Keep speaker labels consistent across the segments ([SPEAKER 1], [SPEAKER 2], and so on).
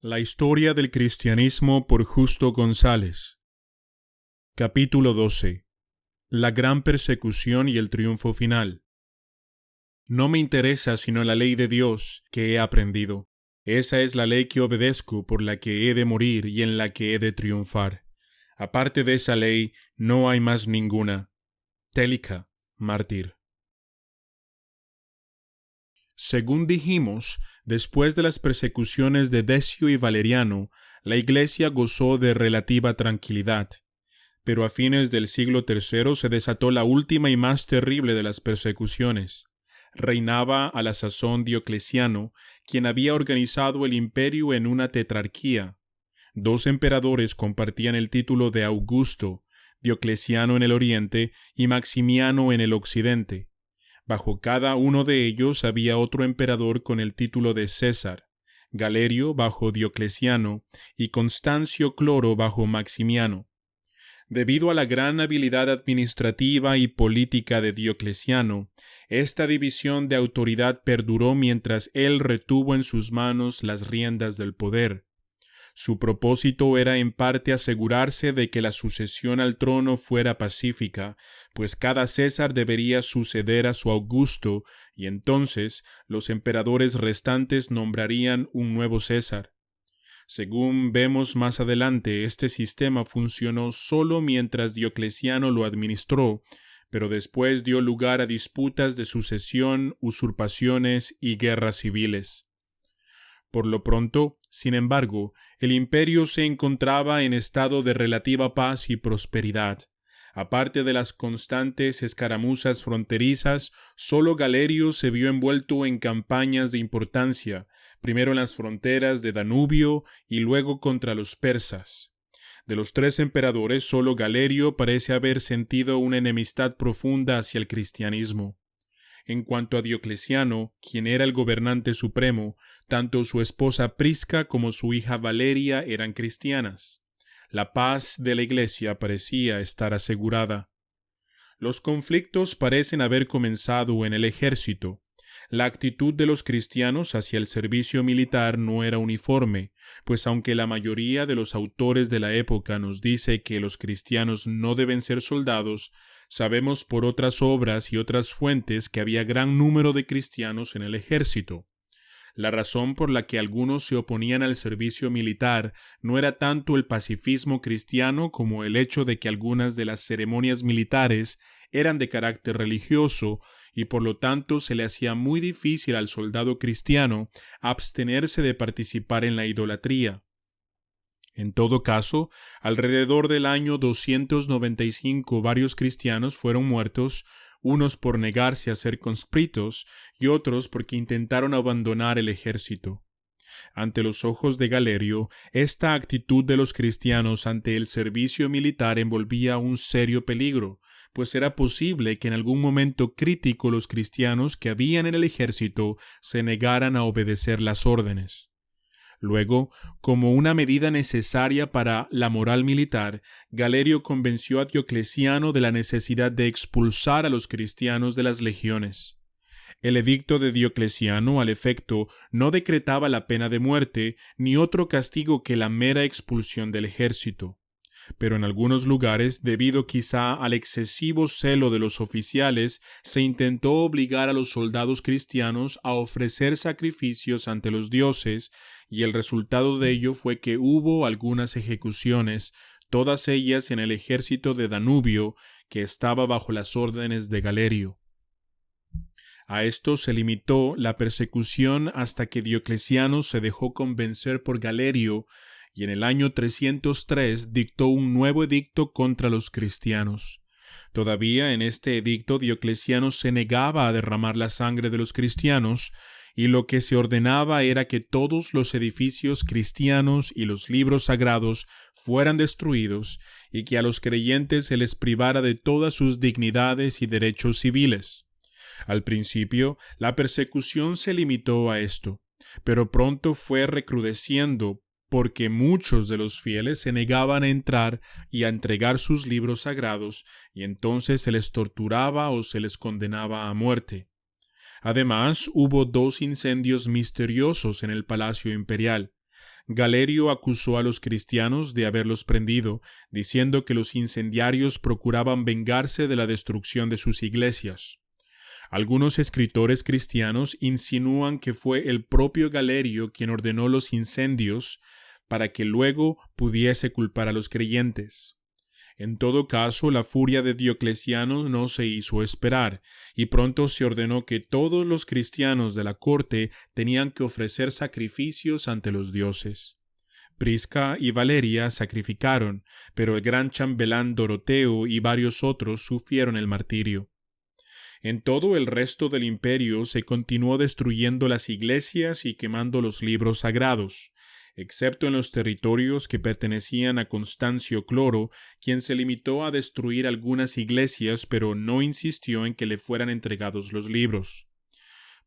[SPEAKER 1] La historia del cristianismo por Justo González. Capítulo 12. La gran persecución y el triunfo final. No me interesa sino la ley de Dios que he aprendido. Esa es la ley que obedezco, por la que he de morir y en la que he de triunfar. Aparte de esa ley, no hay más ninguna. Télica, mártir. Según dijimos, después de las persecuciones de Decio y Valeriano, la Iglesia gozó de relativa tranquilidad. Pero a fines del siglo III se desató la última y más terrible de las persecuciones. Reinaba a la sazón Diocleciano, quien había organizado el imperio en una tetrarquía. Dos emperadores compartían el título de Augusto, Diocleciano en el oriente y Maximiano en el occidente. Bajo cada uno de ellos había otro emperador con el título de César, Galerio bajo Diocleciano y Constancio Cloro bajo Maximiano. Debido a la gran habilidad administrativa y política de Diocleciano, esta división de autoridad perduró mientras él retuvo en sus manos las riendas del poder. Su propósito era en parte asegurarse de que la sucesión al trono fuera pacífica, pues cada César debería suceder a su Augusto, y entonces los emperadores restantes nombrarían un nuevo César. Según vemos más adelante, este sistema funcionó solo mientras Diocleciano lo administró, pero después dio lugar a disputas de sucesión, usurpaciones y guerras civiles. Por lo pronto, sin embargo, el imperio se encontraba en estado de relativa paz y prosperidad. Aparte de las constantes escaramuzas fronterizas, solo Galerio se vio envuelto en campañas de importancia, primero en las fronteras de Danubio y luego contra los persas. De los tres emperadores, solo Galerio parece haber sentido una enemistad profunda hacia el cristianismo. En cuanto a Diocleciano, quien era el gobernante supremo, tanto su esposa Prisca como su hija Valeria eran cristianas. La paz de la Iglesia parecía estar asegurada. Los conflictos parecen haber comenzado en el ejército. La actitud de los cristianos hacia el servicio militar no era uniforme, pues aunque la mayoría de los autores de la época nos dice que los cristianos no deben ser soldados, sabemos por otras obras y otras fuentes que había gran número de cristianos en el ejército. La razón por la que algunos se oponían al servicio militar no era tanto el pacifismo cristiano como el hecho de que algunas de las ceremonias militares eran de carácter religioso y por lo tanto se le hacía muy difícil al soldado cristiano abstenerse de participar en la idolatría. En todo caso, alrededor del año 295 varios cristianos fueron muertos, unos por negarse a ser conscriptos y otros porque intentaron abandonar el ejército. Ante los ojos de Galerio, esta actitud de los cristianos ante el servicio militar envolvía un serio peligro, pues era posible que en algún momento crítico los cristianos que habían en el ejército se negaran a obedecer las órdenes. Luego, como una medida necesaria para la moral militar, Galerio convenció a Diocleciano de la necesidad de expulsar a los cristianos de las legiones. El edicto de Diocleciano, al efecto, no decretaba la pena de muerte ni otro castigo que la mera expulsión del ejército. Pero en algunos lugares, debido quizá al excesivo celo de los oficiales, se intentó obligar a los soldados cristianos a ofrecer sacrificios ante los dioses, y el resultado de ello fue que hubo algunas ejecuciones, todas ellas en el ejército de Danubio, que estaba bajo las órdenes de Galerio. A esto se limitó la persecución hasta que Diocleciano se dejó convencer por Galerio, y en el año 303 dictó un nuevo edicto contra los cristianos. Todavía en este edicto Diocleciano se negaba a derramar la sangre de los cristianos, y lo que se ordenaba era que todos los edificios cristianos y los libros sagrados fueran destruidos, y que a los creyentes se les privara de todas sus dignidades y derechos civiles. Al principio, la persecución se limitó a esto, pero pronto fue recrudeciendo, porque muchos de los fieles se negaban a entrar y a entregar sus libros sagrados, y entonces se les torturaba o se les condenaba a muerte. Además, hubo 2 incendios misteriosos en el Palacio Imperial. Galerio acusó a los cristianos de haberlos prendido, diciendo que los incendiarios procuraban vengarse de la destrucción de sus iglesias. Algunos escritores cristianos insinúan que fue el propio Galerio quien ordenó los incendios para que luego pudiese culpar a los creyentes. En todo caso, la furia de Diocleciano no se hizo esperar, y pronto se ordenó que todos los cristianos de la corte tenían que ofrecer sacrificios ante los dioses. Prisca y Valeria sacrificaron, pero el gran chambelán Doroteo y varios otros sufrieron el martirio. En todo el resto del imperio se continuó destruyendo las iglesias y quemando los libros sagrados, excepto en los territorios que pertenecían a Constancio Cloro, quien se limitó a destruir algunas iglesias, pero no insistió en que le fueran entregados los libros.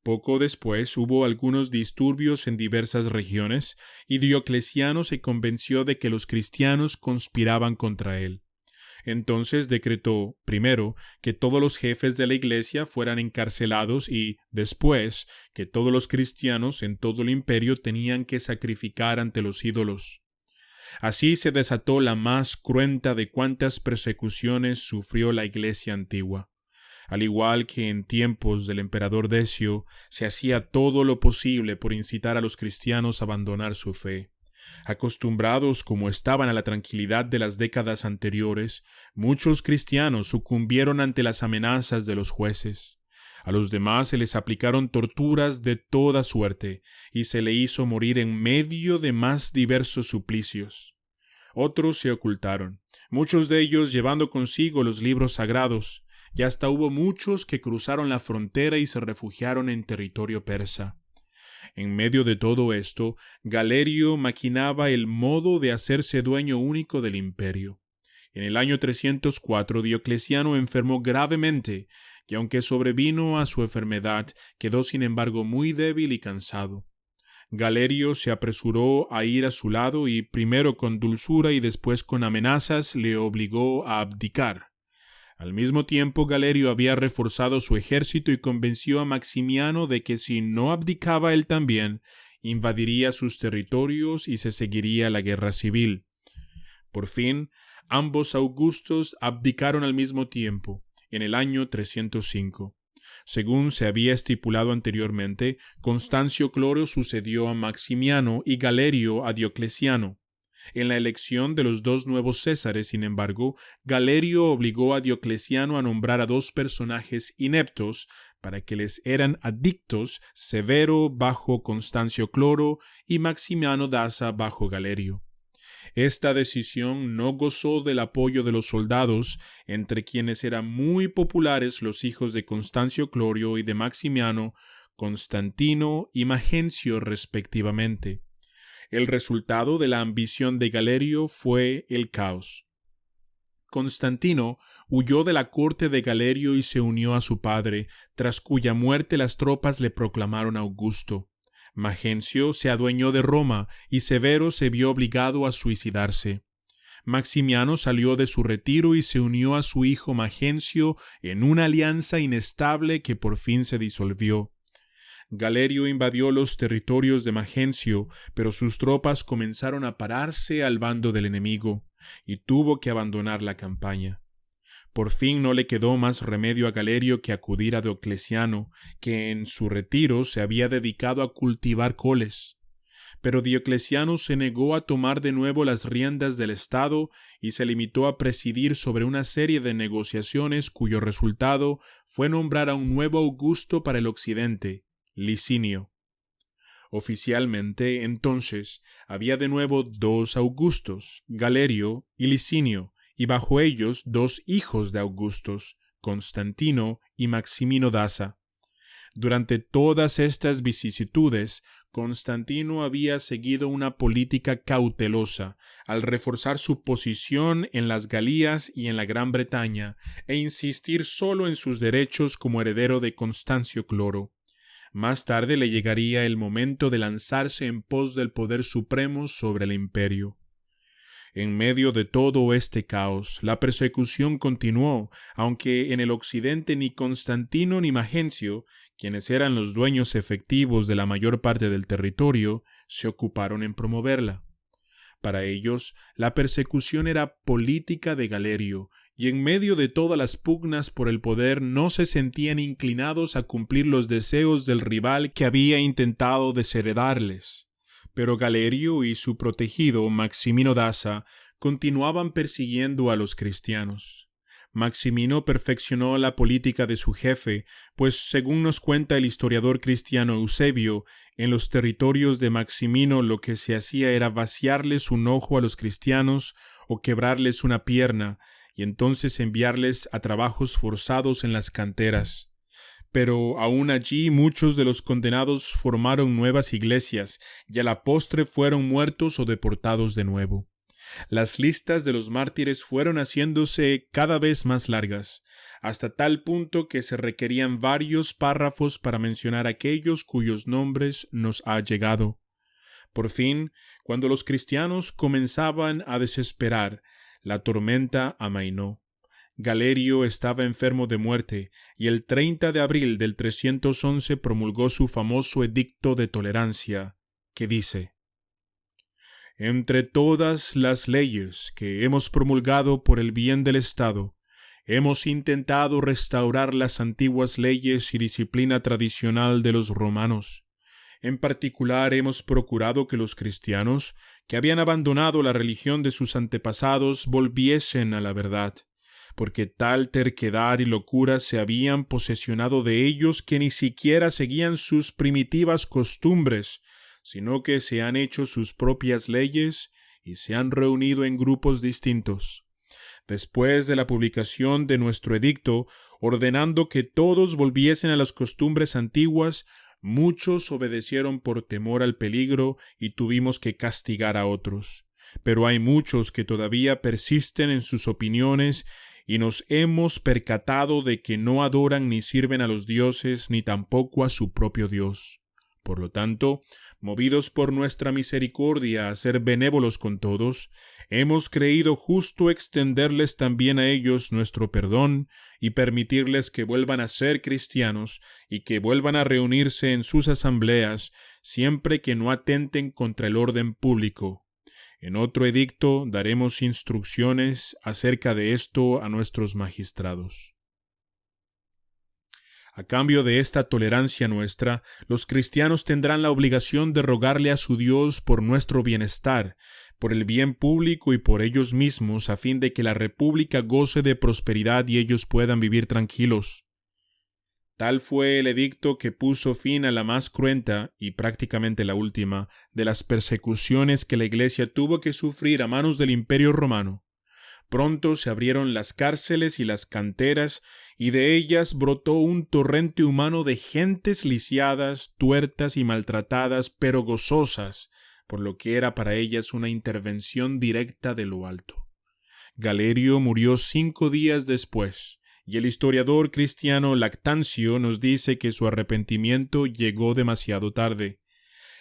[SPEAKER 1] Poco después hubo algunos disturbios en diversas regiones, y Diocleciano se convenció de que los cristianos conspiraban contra él. Entonces decretó, primero, que todos los jefes de la iglesia fueran encarcelados y, después, que todos los cristianos en todo el imperio tenían que sacrificar ante los ídolos. Así se desató la más cruenta de cuantas persecuciones sufrió la iglesia antigua. Al igual que en tiempos del emperador Decio, se hacía todo lo posible por incitar a los cristianos a abandonar su fe. Acostumbrados como estaban a la tranquilidad de las décadas anteriores, muchos cristianos sucumbieron ante las amenazas de los jueces. A los demás se les aplicaron torturas de toda suerte, y se le hizo morir en medio de más diversos suplicios. Otros se ocultaron, muchos de ellos llevando consigo los libros sagrados, y hasta hubo muchos que cruzaron la frontera y se refugiaron en territorio persa. En medio de todo esto, Galerio maquinaba el modo de hacerse dueño único del imperio. En el año 304 Diocleciano enfermó gravemente, y aunque sobrevino a su enfermedad, quedó sin embargo muy débil y cansado. Galerio se apresuró a ir a su lado y, primero con dulzura y después con amenazas, le obligó a abdicar. Al mismo tiempo, Galerio había reforzado su ejército y convenció a Maximiano de que si no abdicaba él también, invadiría sus territorios y se seguiría la guerra civil. Por fin, ambos augustos abdicaron al mismo tiempo, en el año 305. Según se había estipulado anteriormente, Constancio Cloro sucedió a Maximiano y Galerio a Diocleciano. En la elección de los dos nuevos césares, sin embargo, Galerio obligó a Diocleciano a nombrar a dos personajes ineptos para que les eran adictos, Severo bajo Constancio Cloro y Maximiano Daza bajo Galerio. Esta decisión no gozó del apoyo de los soldados, entre quienes eran muy populares los hijos de Constancio Cloro y de Maximiano, Constantino y Magencio respectivamente. El resultado de la ambición de Galerio fue el caos. Constantino huyó de la corte de Galerio y se unió a su padre, tras cuya muerte las tropas le proclamaron Augusto. Magencio se adueñó de Roma y Severo se vio obligado a suicidarse. Maximiano salió de su retiro y se unió a su hijo Magencio en una alianza inestable que por fin se disolvió. Galerio invadió los territorios de Magencio, pero sus tropas comenzaron a pararse al bando del enemigo, y tuvo que abandonar la campaña. Por fin no le quedó más remedio a Galerio que acudir a Diocleciano, que en su retiro se había dedicado a cultivar coles. Pero Diocleciano se negó a tomar de nuevo las riendas del Estado y se limitó a presidir sobre una serie de negociaciones cuyo resultado fue nombrar a un nuevo Augusto para el occidente, Licinio. Oficialmente, entonces, había de nuevo dos Augustos, Galerio y Licinio, y bajo ellos dos hijos de Augustos, Constantino y Maximino Daza. Durante todas estas vicisitudes, Constantino había seguido una política cautelosa, al reforzar su posición en las Galías y en la Gran Bretaña, e insistir solo en sus derechos como heredero de Constancio Cloro. Más tarde le llegaría el momento de lanzarse en pos del poder supremo sobre el imperio. En medio de todo este caos, la persecución continuó, aunque en el occidente ni Constantino ni Magencio, quienes eran los dueños efectivos de la mayor parte del territorio, se ocuparon en promoverla. Para ellos, la persecución era política de Galerio, y en medio de todas las pugnas por el poder no se sentían inclinados a cumplir los deseos del rival que había intentado desheredarles. Pero Galerio y su protegido Maximino Daza continuaban persiguiendo a los cristianos. Maximino perfeccionó la política de su jefe, pues según nos cuenta el historiador cristiano Eusebio, en los territorios de Maximino lo que se hacía era vaciarles un ojo a los cristianos o quebrarles una pierna, y entonces enviarles a trabajos forzados en las canteras. Pero aún allí muchos de los condenados formaron nuevas iglesias, y a la postre fueron muertos o deportados de nuevo. Las listas de los mártires fueron haciéndose cada vez más largas, hasta tal punto que se requerían varios párrafos para mencionar aquellos cuyos nombres nos ha llegado. Por fin, cuando los cristianos comenzaban a desesperar, la tormenta amainó. Galerio estaba enfermo de muerte, y el 30 de abril del 311 promulgó su famoso edicto de tolerancia, que dice: Entre todas las leyes que hemos promulgado por el bien del Estado, hemos intentado restaurar las antiguas leyes y disciplina tradicional de los romanos. En particular, hemos procurado que los cristianos, que habían abandonado la religión de sus antepasados, volviesen a la verdad, porque tal terquedad y locura se habían posesionado de ellos que ni siquiera seguían sus primitivas costumbres, sino que se han hecho sus propias leyes y se han reunido en grupos distintos. Después de la publicación de nuestro edicto, ordenando que todos volviesen a las costumbres antiguas, muchos obedecieron por temor al peligro y tuvimos que castigar a otros. Pero hay muchos que todavía persisten en sus opiniones y nos hemos percatado de que no adoran ni sirven a los dioses ni tampoco a su propio Dios. Por lo tanto, movidos por nuestra misericordia a ser benévolos con todos, hemos creído justo extenderles también a ellos nuestro perdón y permitirles que vuelvan a ser cristianos y que vuelvan a reunirse en sus asambleas siempre que no atenten contra el orden público. En otro edicto daremos instrucciones acerca de esto a nuestros magistrados. A cambio de esta tolerancia nuestra, los cristianos tendrán la obligación de rogarle a su Dios por nuestro bienestar, por el bien público y por ellos mismos, a fin de que la república goce de prosperidad y ellos puedan vivir tranquilos. Tal fue el edicto que puso fin a la más cruenta, y prácticamente la última, de las persecuciones que la Iglesia tuvo que sufrir a manos del Imperio Romano. Pronto se abrieron las cárceles y las canteras, y de ellas brotó un torrente humano de gentes lisiadas, tuertas y maltratadas, pero gozosas, por lo que era para ellas una intervención directa de lo alto. Galerio murió 5 días después, y el historiador cristiano Lactancio nos dice que su arrepentimiento llegó demasiado tarde.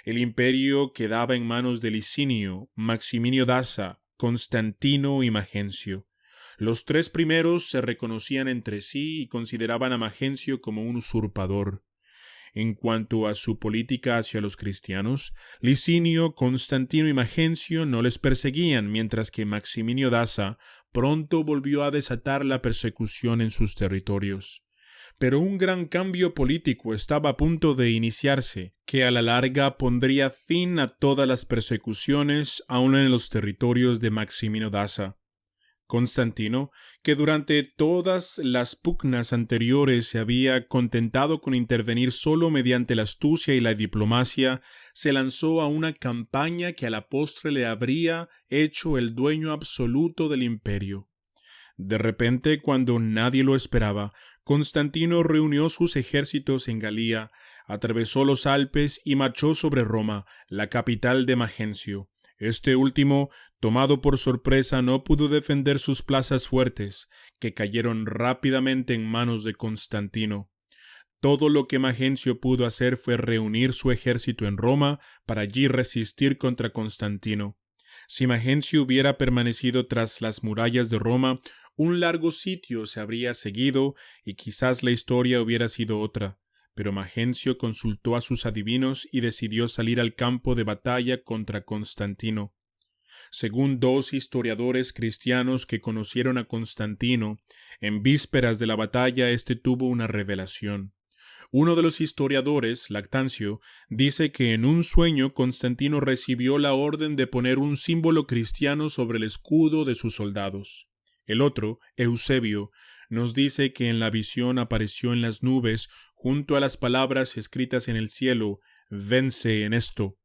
[SPEAKER 1] El imperio quedaba en manos de Licinio, Maximino Daza, Constantino y Magencio. Los 3 primeros se reconocían entre sí y consideraban a Magencio como un usurpador. En cuanto a su política hacia los cristianos, Licinio, Constantino y Magencio no les perseguían, mientras que Maximino Daza pronto volvió a desatar la persecución en sus territorios. Pero un gran cambio político estaba a punto de iniciarse, que a la larga pondría fin a todas las persecuciones, aun en los territorios de Maximino Daza. Constantino, que durante todas las pugnas anteriores se había contentado con intervenir solo mediante la astucia y la diplomacia, se lanzó a una campaña que a la postre le habría hecho el dueño absoluto del imperio. De repente, cuando nadie lo esperaba, Constantino reunió sus ejércitos en Galía, atravesó los Alpes y marchó sobre Roma, la capital de Magencio. Este último, tomado por sorpresa, no pudo defender sus plazas fuertes, que cayeron rápidamente en manos de Constantino. Todo lo que Magencio pudo hacer fue reunir su ejército en Roma para allí resistir contra Constantino. Si Magencio hubiera permanecido tras las murallas de Roma, un largo sitio se habría seguido y quizás la historia hubiera sido otra. Pero Magencio consultó a sus adivinos y decidió salir al campo de batalla contra Constantino. Según dos historiadores cristianos que conocieron a Constantino, en vísperas de la batalla éste tuvo una revelación. Uno de los historiadores, Lactancio, dice que en un sueño Constantino recibió la orden de poner un símbolo cristiano sobre el escudo de sus soldados. El otro, Eusebio, nos dice que en la visión apareció en las nubes, junto a las palabras escritas en el cielo, «Vence en esto».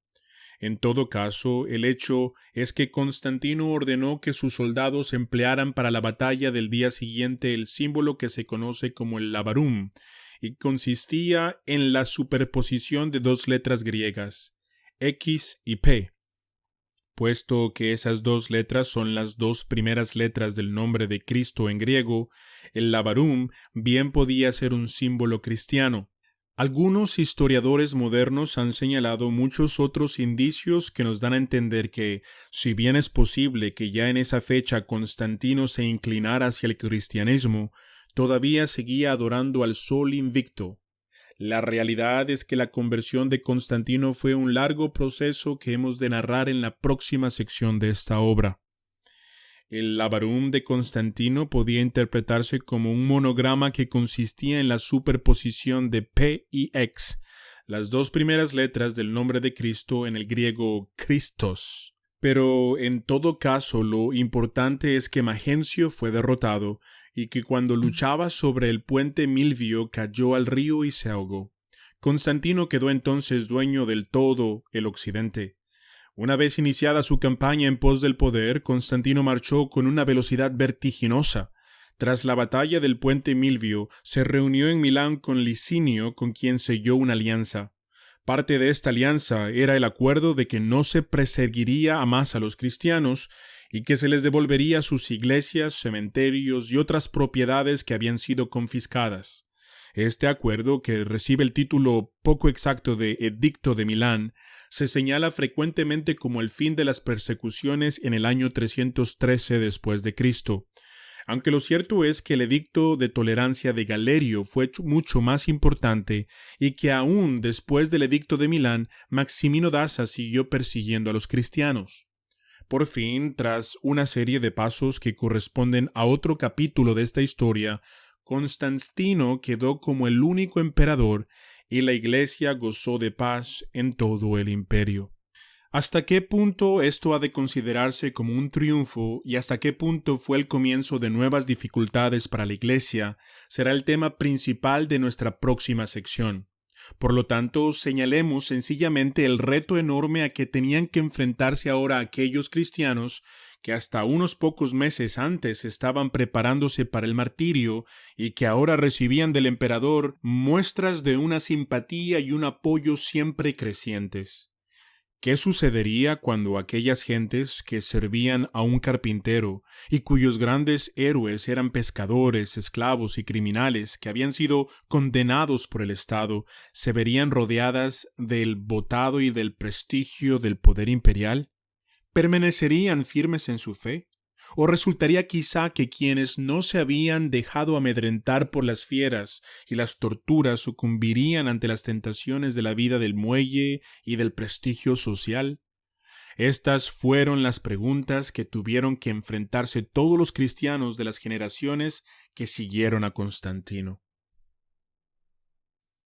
[SPEAKER 1] En todo caso, el hecho es que Constantino ordenó que sus soldados emplearan para la batalla del día siguiente el símbolo que se conoce como el labarum, y consistía en la superposición de dos letras griegas, X y P. Puesto que esas dos letras son las dos primeras letras del nombre de Cristo en griego, el labarum bien podía ser un símbolo cristiano. Algunos historiadores modernos han señalado muchos otros indicios que nos dan a entender que, si bien es posible que ya en esa fecha Constantino se inclinara hacia el cristianismo, todavía seguía adorando al sol invicto. La realidad es que la conversión de Constantino fue un largo proceso que hemos de narrar en la próxima sección de esta obra. El labarum de Constantino podía interpretarse como un monograma que consistía en la superposición de P y X, las dos primeras letras del nombre de Cristo en el griego Christos. Pero en todo caso lo importante es que Magencio fue derrotado y que cuando luchaba sobre el puente Milvio cayó al río y se ahogó. Constantino quedó entonces dueño del todo el occidente. Una vez iniciada su campaña en pos del poder, Constantino marchó con una velocidad vertiginosa. Tras la batalla del puente Milvio, se reunió en Milán con Licinio, con quien selló una alianza. Parte de esta alianza era el acuerdo de que no se perseguiría a más a los cristianos y que se les devolvería sus iglesias, cementerios y otras propiedades que habían sido confiscadas. Este acuerdo, que recibe el título poco exacto de Edicto de Milán, se señala frecuentemente como el fin de las persecuciones en el año 313 después de Cristo. Aunque lo cierto es que el Edicto de Tolerancia de Galerio fue mucho más importante y que aún después del Edicto de Milán, Maximino Daza siguió persiguiendo a los cristianos. Por fin, tras una serie de pasos que corresponden a otro capítulo de esta historia, Constantino quedó como el único emperador y la Iglesia gozó de paz en todo el imperio. ¿Hasta qué punto esto ha de considerarse como un triunfo y hasta qué punto fue el comienzo de nuevas dificultades para la Iglesia será el tema principal de nuestra próxima sección? Por lo tanto, señalemos sencillamente el reto enorme a que tenían que enfrentarse ahora aquellos cristianos que hasta unos pocos meses antes estaban preparándose para el martirio y que ahora recibían del emperador muestras de una simpatía y un apoyo siempre crecientes. ¿Qué sucedería cuando aquellas gentes que servían a un carpintero y cuyos grandes héroes eran pescadores, esclavos y criminales que habían sido condenados por el Estado, se verían rodeadas del botado y del prestigio del poder imperial? ¿Permanecerían firmes en su fe? ¿O resultaría quizá que quienes no se habían dejado amedrentar por las fieras y las torturas sucumbirían ante las tentaciones de la vida del muelle y del prestigio social? Estas fueron las preguntas que tuvieron que enfrentarse todos los cristianos de las generaciones que siguieron a Constantino.